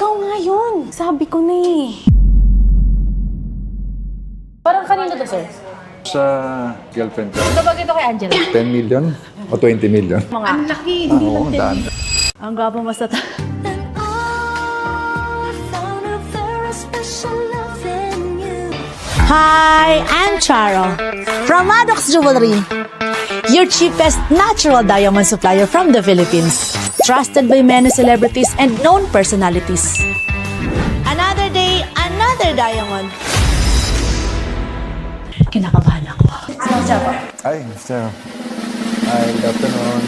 Ikaw nga yun. Sabi ko na eh. Parang kanino to, sir? Sa girlfriend ko. Ito ba ito kay Angela? 10 million o 20 million? Mga. Ang laki, hindi Oo, lang 10 daan. Ang gwapo mas na Hi, I'm Charo from Maddox Jewelry, your cheapest natural diamond supplier from the Philippines. Trusted by many celebrities and known personalities. Another day, another diamond. Kinakabahan ako. Hi, Mr. Hi, good afternoon.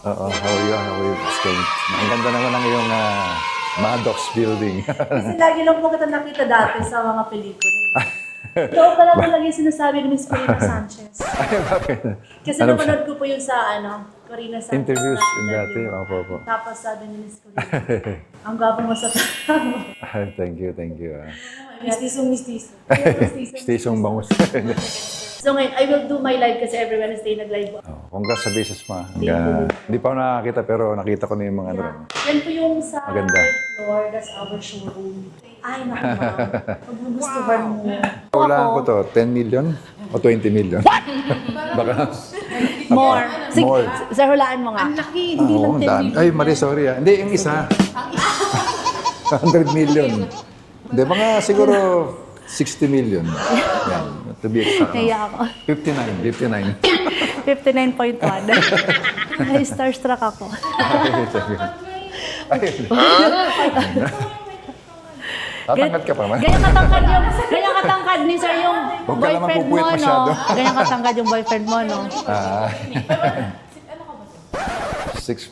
How are you? How are you? Stay. Ang ganda naman ng iyong Maddox building. Kasi lagi lang po kita nakita dati sa mga pelikula. Ito pala talaga yung sinasabi ni Miss Corina Sanchez. Ay, bakit? Kasi Ano napanood ko po yun sa Corina Sanchez. Interviews na yung dati. interview. Opo. Tapos sabi ni Miss Corina, ang gwapo mo sa tao. Ay, thank you. Mistisong. Station bangus. So ngayon, I will do my live kasi every Wednesday nag-live. Congrats sa business mo. Hindi pa ako nakakita pero nakita ko na yung mga ano. Yan po yung sa Maganda. third floor, that's our showroom. Ay, naku ma'am. Pagbugustuhan mo. Hulaan ko to, 10 million o 20 million? Baka. More. Sige, More. sir, hulaan mo nga. Ang laki, hindi lang 10 daan. Ay, Marie, sorry ah. Hindi, yung isa. 100 million. Hindi, mga siguro 60 million. Yan, to be exact. Kaya ako. 59. 59.1. Ay, starstruck ako. Ay, tatangkat ka pa man. Ganyan katangkad ni sir yung Huwag ka naman boyfriend mo, pupuyat no? masyado. Ganyan katangkad yung boyfriend mo, no? 6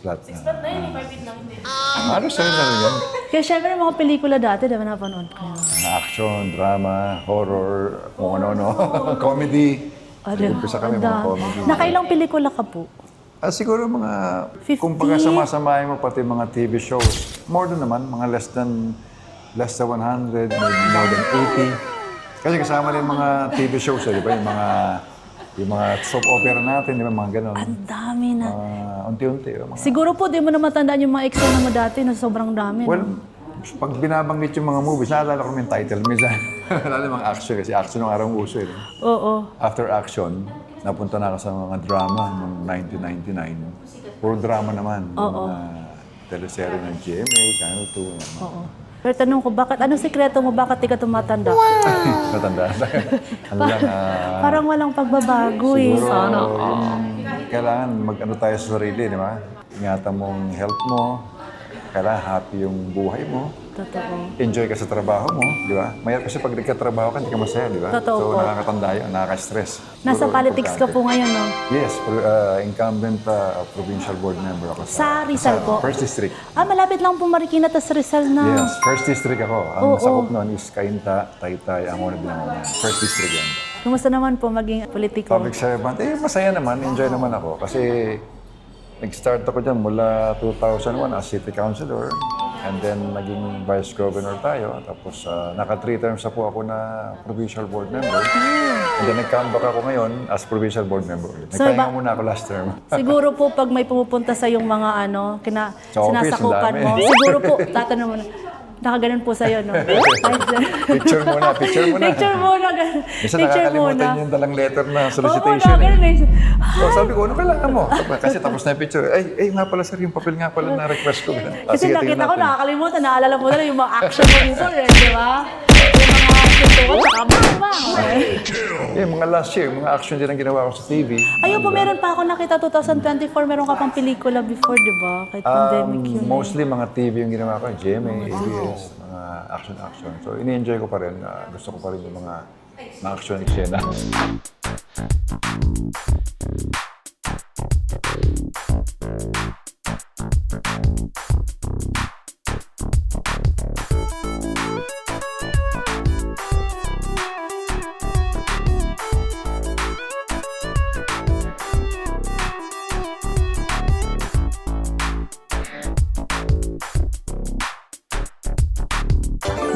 flat. 6 flat na yun, 5 feet lang hindi. Ano sa'yo na rin yan? Kaya syempre mga pelikula dati, di ba napanood ko? Action, drama, horror, kung ano-ano. Comedy. Umpisa kami mga comedy. Nakailang pelikula ka po? Siguro mga, 50. kung pagkasama-samahin mo pati mga TV shows, more than naman, mga less than 100, maybe more than 80. Kasi kasama rin mga TV shows, di ba? Yung mga soap opera natin, di ba? Mga ganon. Ang dami na. Unti-unti. Mga... Siguro po, di mo na matandaan yung mga eksena mo dati na sobrang dami. Well, no? pag binabanggit yung mga movies, naalala ko yung title. Minsan, naalala yung mga action kasi action ng araw uso eh. Oo. After action, napunta na ako sa mga drama noong 1999. Puro drama naman. Oo. Mga teleserye ng GMA, Channel 2. Oo. Pero tanong ko, anong sikreto mo? Bakit di ka tumatanda? Matanda. Ano lang, Parang walang pagbabago eh. siguro, kailangan mag-ano tayo sa sarili, di ba? Ingatan mo ang health mo. Kailangan happy yung buhay mo. Totoo. Enjoy ka sa trabaho mo, di ba? Mayroon kasi pag nagkatrabaho ka, hindi ka masaya, di ba? Totoo So, po. nakakatanda yun, nakaka-stress. Nasa Siguro, politics ka importante. po ngayon, no? Yes, incumbent provincial board member ako Sa Rizal po? First District. Malapit lang po Marikina, tas Rizal na. Yes, First District ako. Ang Oo. sakop noon is Cainta, Taytay, Angono, Binangonan. First District yan. Kumusta naman po maging politiko? Public servant, masaya naman, enjoy naman ako. Kasi nag-start ako dyan mula 2001 as city councilor. And then naging vice governor tayo. Tapos naka 3 terms na po ako na provincial board member. And then nag-comeback ako ngayon as provincial board member ulit. So, Nagpahinga muna ako last term. Siguro po pag may pumupunta sa yung mga Sa office, sinasakupan ang mo, dami. siguro po, tatanong mo na, nakaganon po sa'yo, no? Picture muna. Picture muna. Minsan Picture nakakalimutan muna. yung dalang letter na Oo, solicitation. nakaganon eh. So sabi ko, ano kailangan mo? Kasi tapos na yung picture. Ay nga pala sir, yung papel nga pala na request ko. Kasi Sige, nakita tingnan ko, natin. nakakalimutan, naalala mo na yung mga action mo dito, di ba? Yung mga suntukan, saka bang. Mga last year, mga action din ang ginawa ko sa TV. Ayun po, meron pa ako nakita 2024, meron ka pang pelikula before, di ba? Kahit pandemic yun. Mostly mga TV yung ginawa ko, GMA, ABS, mga action. So ini-enjoy ko pa rin. Gusto ko pa rin yung mga action eksena.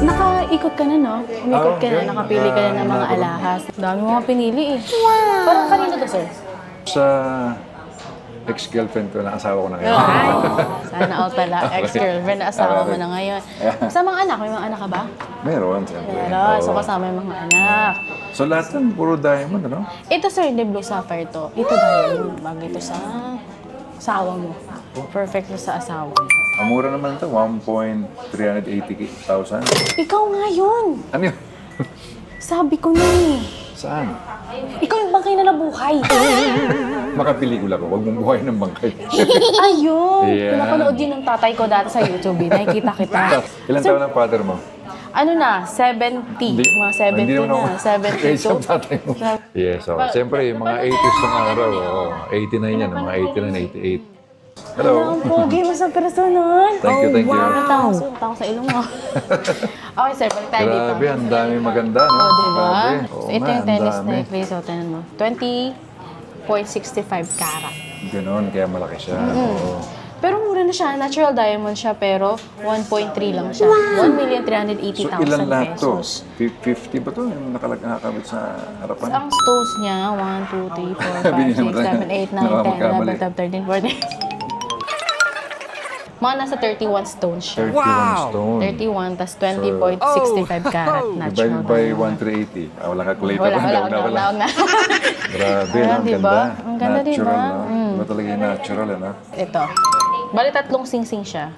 Nakaikot ka na, no? Umikot ka na, Okay. nakapili ka na ng mga alahas. Dami mo mga pinili eh. Parang kanino to, sir? Sa ex-girlfriend ko na asawa ko na ngayon. Ay, sana all pala. Ex-girlfriend na asawa mo na ngayon. Sa mga anak, may mga anak ka ba? Meron, siyempre. Meron. So Oo. kasama yung mga anak. So lahat ng puro diamond, ano? Ito sir, hindi blue sapphire to. Ito diamond. Bagay ito sa asawa mo. Perfect to sa asawa mo. Ang mura naman ito, 1,380,000. Ikaw nga yun. Ano yun? Sabi ko na eh. Saan? Ikaw yung bangkay na nabuhay. Makapelikula ko, huwag mong buhay ng bangkay. Ayun. Yeah. Pinapanood yun ng tatay ko dati sa YouTube. Nakikita kita. Ilan taon ang father mo? Ano na? 70. Mga 70 Hindi naman ako. na. 72. Age ng tatay mo. Yes, so, siyempre, yung mga 80s ng araw, 89 yan, mga 89, 88. Hello. Ang pogi mo sa personal. Thank you, thank you. Wow, tao sa ilong mo. Okay, sir, balik tayo dito. Grabe, ang dami maganda, no? Oh, diba? Grabe. So, Oo ito nga, yung ang tennis dami. necklace. O, tinan mo. 20.65 karat. Ganon, kaya malaki siya. Oo. Pero mura na siya. Natural diamond siya, pero 1.3 lang siya. So, 1,380,000 ilan lahat to? pesos. 50 ba to? Yung nakakabit sa harapan? Ang stones niya, 1, 2, 3, 4, 5, 6, 7, 8, 9, 10, 11, 12, 13, 14. Mga nasa 31 stones siya. 31 stone. 31, tas 20.65 karat natural. Divided by 1,380. Wala calculator. Wala. Grabe, Ayan, ang diba? ganda. Ang ganda, Natural, diba? no? Diba talaga yung natural, ano? Ito. Bali, tatlong singsing siya.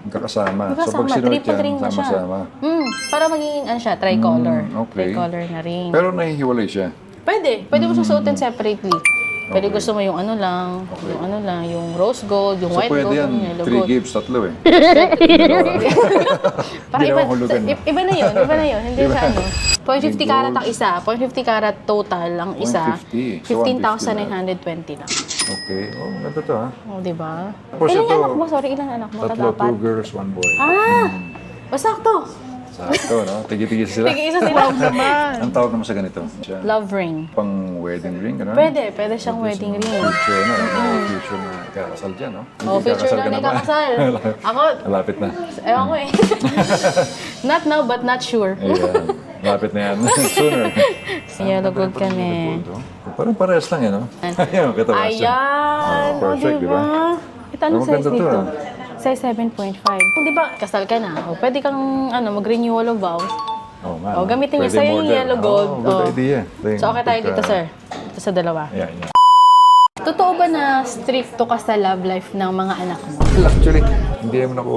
Magkakasama. So, Magkasama, pag sinuot triple ring yan, na siya. sama-sama. Para maging, ano siya, tricolor. Okay. Tricolor na ring. Pero nahihiwalay siya. Pwede mo siya suotin separately. Pwede gusto mo yung ano lang, yung rose gold, yung So, white pwede gold, yan. yung yellow 3 gold. gives, 3 eh. Para Hindi iba, naman hulugan, no? iba na yun. Hindi siya ano. 0.50 karat ang isa, 0.50 karat total ang isa. 0.50. So, 15,920 lang. Okay. Oh, ganda to, ha? O, di ba? Tapos Ilang ito, anak mo? Sorry, ilang anak mo? 3, Kadapat. 2 girls, 1 boy. Sakto. Sakto, no? Tigi-tigi sila. Tig-isa sila naman. Ang tawag naman sa ganito? Siya. Love ring. Pang wedding ring, gano'n? Pwede siyang wedding ring. Future na, future na kakasal dyan, no? Oh, future na may kakasal. Ako, Malapit na. ewan ko eh. Not now, but not sure. Ayan. Malapit na yan. Sooner. Yellow gold kami. Parang parehas lang yan, no? Ayan, kita ba? Ayan! Oh, perfect, di ba? Ito, anong Oh, size maganda to, nito? ah. Size 7.5. Kung di ba, kasal ka na, pwede kang mag-renewal of vows. Oh, man. Gamitin niyo Pwede sa'yo yung model. yellow gold. Oh, good idea. So, okay tayo dito, sir. Ito sa dalawa. Ayan, ayan. Totoo ba na stricto ka sa love life ng mga anak mo? Well, actually, hindi naman ako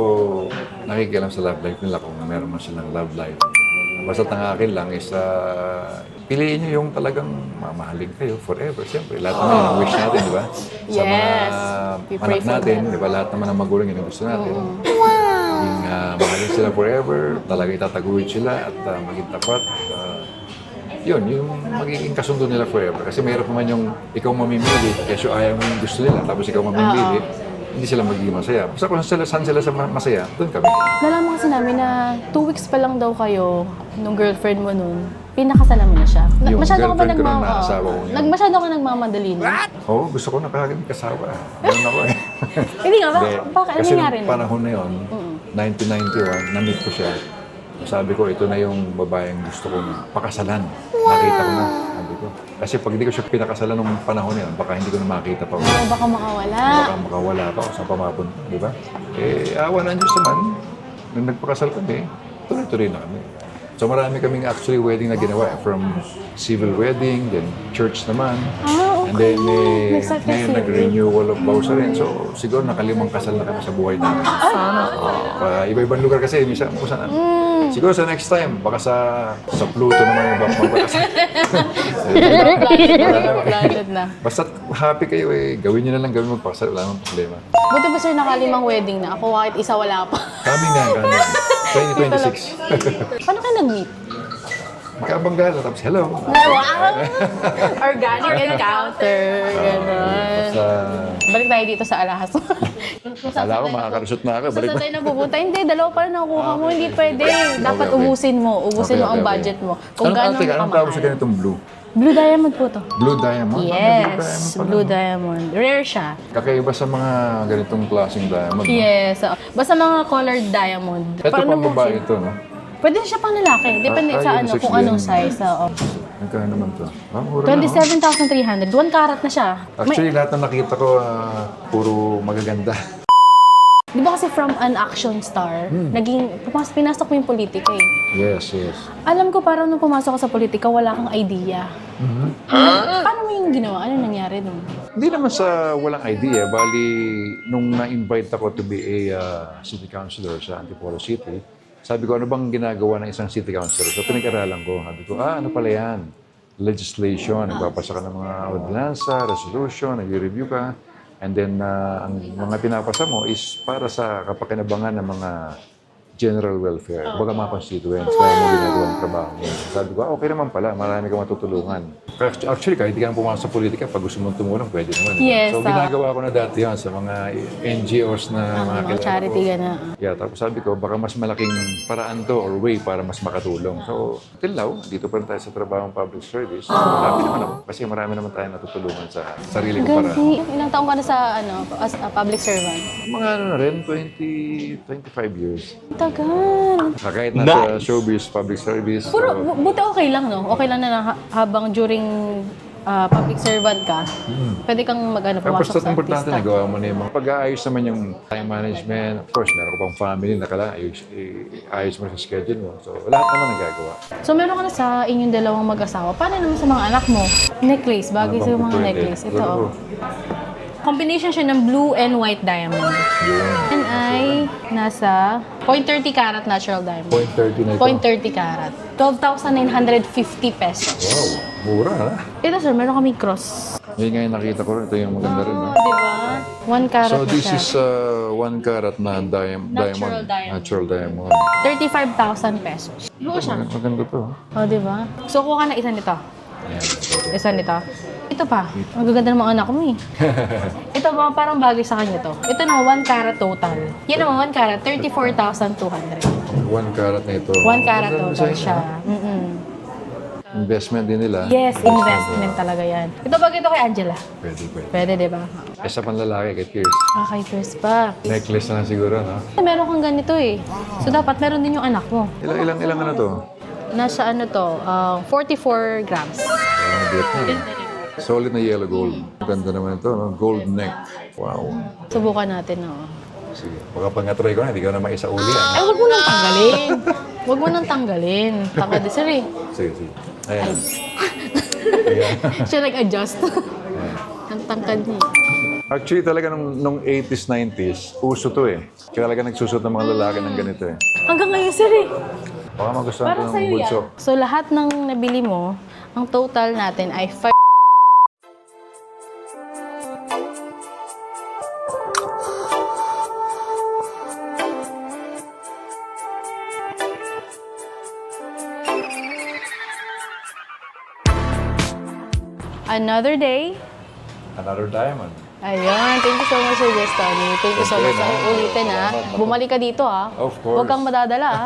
nakikialam sa love life nila kung meron man silang love life. Basta ang akin lang is, piliin nyo yung talagang mamahalin kayo forever. Siyempre, lahat naman ang wish natin, di ba? Sa mga Yes. We pray anak for natin, that. di ba? Lahat naman ng magulang yun ang gusto natin. Maging mahalin sila forever, talaga itataguyod sila at maging tapat. Yun, yung magiging kasundo nila forever. Kasi mahirap naman yung ikaw mamimili, kasi ayaw mo yung gusto nila, tapos ikaw mamimili, hindi sila magiging masaya. Basta kung saan sila masaya, doon kami. Nalaman kasi namin na 2 weeks pa lang daw kayo nung girlfriend mo nun, pinakasalan mo na siya. Yung Masyado ka ba girlfriend ko nung naasawa ko yun. Masyado ka nagmamadali na? Oo, gusto ko na kagad kasawa. Ganun ako eh. Hindi nga ba? Hindi. Bakit? Ano Kasi nangyari nung na? panahon na yun, 1991, na-meet ko siya. Sabi ko, ito na yung babaeng gusto kong pakasalan. Nakita ko na. Sabi ko. Kasi pag hindi ko siya pinakasalan nung panahon na yun, baka hindi ko na makita pa. Baka makawala. Baka makawala pa ako sa pamapunta, di ba? Awa ng Diyos naman. Nung nagpakasal kami, tuloy-tuloy na kami. So marami kaming actually wedding na ginawa. From civil wedding, then church naman. Okay. And then Nag-start ka ngayon civil. nag-renewal of vows na rin. So siguro nakalimang kasal na kami sa buhay namin. Iba-ibang lugar kasi, minsan kung saan. Siguro sa next time, baka sa Pluto naman yung magpapakasal. Planet na. Basta happy kayo gawin nyo na lang gawin magpakasal, wala namang problema. Buti ba sir nakalimang wedding na? Ako kahit isa wala pa. Kami nga, 2026. Paano kayo nag-meet? Magkabanggala, tapos hello. Wow! Organic encounter. Ganon. Basta, Balik tayo dito sa alahas. kala ko makakalusot na ako. Balik Saan tayo napupunta? Hindi, dalawa pa rin nakukuha mo. Hindi pwede. Dapat okay. ubusin mo. Ubusin Okay, mo ang okay, okay. budget mo. Kung gano'n Anong tawag sa kamahal. ganitong blue? Blue diamond po to. Blue diamond? Yes, pala, blue no? diamond. Rare siya. Kakaiba sa mga ganitong klaseng diamond. no? Yes. Basta mga colored diamond. Ito Paano pang mo babae siya- ito, no? Pwede siya pang lalaki. Depende sa ano, unisex kung din. anong size. Oo. Magkano naman to? Mura na, 27,300. 1 carat na siya. Actually, lahat na nakita ko, puro magaganda. Di ba kasi from an action star, pinasok mo yung politika eh. Yes, yes. Alam ko parang nung pumasok ka sa politika, wala kang idea. Paano mo yung ginawa? Ano nangyari nun? Hindi naman sa walang idea. Bali, nung na-invite ako to be a city councilor sa Antipolo City, sabi ko, ano bang ginagawa ng isang city councilor? So, pinag-aralan ko. Sabi ko, ano pala yan? Legislation. Nagpapasa ka ng mga ordinansa, resolution, nag-review ka. And then, ang mga pinapasa mo is para sa kapakinabangan ng mga general welfare. Baga mga constituents, kaya mo ginagawa ang trabaho mo. Sabi ko, okay naman pala, marami kang matutulungan. Actually, kahit di ka na pumasok sa politika, pag gusto mong tumulong, pwede naman. Yes, So, ginagawa ko na dati yan sa mga NGOs na mga kilala Charity ko. ka na. Yeah, tapos sabi ko, baka mas malaking paraan to or way para mas makatulong. So, till now, dito pa rin tayo sa trabaho ng public service. Happy naman ako kasi marami naman tayo natutulungan sa sarili ko para. Ilang taong ka na sa as a public servant? Mga ano na rin, 25 years. Tagal. Kahit nasa showbiz, public service. Puro, buti okay lang, no? Okay lang na habang during public servant ka, pwede kang Pero pumasok basta sa importante, artista. nagawa mo na yung mga pag-aayos naman yung time management. Of course, meron ka pang family na kailangan ayos mo sa schedule mo. So, lahat naman nagagawa. So, meron ka na sa inyong dalawang mag-asawa. Paano naman sa mga anak mo? Necklace, bagay sa mga Pwede. necklace. Ito, Siguro. Combination siya ng blue and white diamond. And ay nasa 0.30 carat natural diamond. 0.30 na ito. 0.30 carat. 12,950 pesos. Wow, mura na. Ito sir, meron kami cross. Yun nga yung nakita ko rin. Ito yung maganda rin. No? Di ba? 1 carat So, na this siya. is 1 carat na Natural diamond. Natural diamond. 35,000 pesos. Oo siya. Maganda to. O, di ba? So, kuha ka na isa nito. Yan. Isa nito. Ito pa. Ang gaganda ng mga anak mo eh. Ito ba, parang bagay sa kanya to. Ito naman, 1 carat total. Yan naman, 1 carat, 34,200. 1 carat na ito. 1 carat Maganda total design, siya. ha? Investment din nila. Yes, investment talaga yan. Ito bagay ito kay Angela. Pwede, pwede. Pwede, di ba? Isa pang lalaki kay Pierce. Kay Chris pa. Necklace na lang siguro, no? Meron kang ganito eh. So, dapat meron din yung anak mo. Ilang ano to? Nasa ano to, 44 grams. Parang bigat na eh. Solid na yellow gold. Ganda naman ito, no? Gold neck. Wow. Subukan natin, no? Sige. Baka pang-try ko na, hindi ko na maisa uli. Ay, huwag mo nang tanggalin. Huwag mo nang tanggalin. Tanggal din sir eh. Sige, sige. Ayan. Ayan. Siya nag-adjust. Ang tangkad niya. Actually, talaga nung 80s, 90s, uso to eh. Kaya talaga nagsusot ng mga lalaki ng ganito eh. Hanggang ngayon sir eh. Baka magustuhan Para ko ng sa'yo bulso. yan. So lahat ng nabili mo, ang total natin ay 5. Another day. Another diamond. Ayun. Thank you so much, Sir Jess Tony. Thank you so much. Okay, no? Ulitin ha. Salamat. Bumalik ka dito ha. Of course. Huwag kang madadala ha.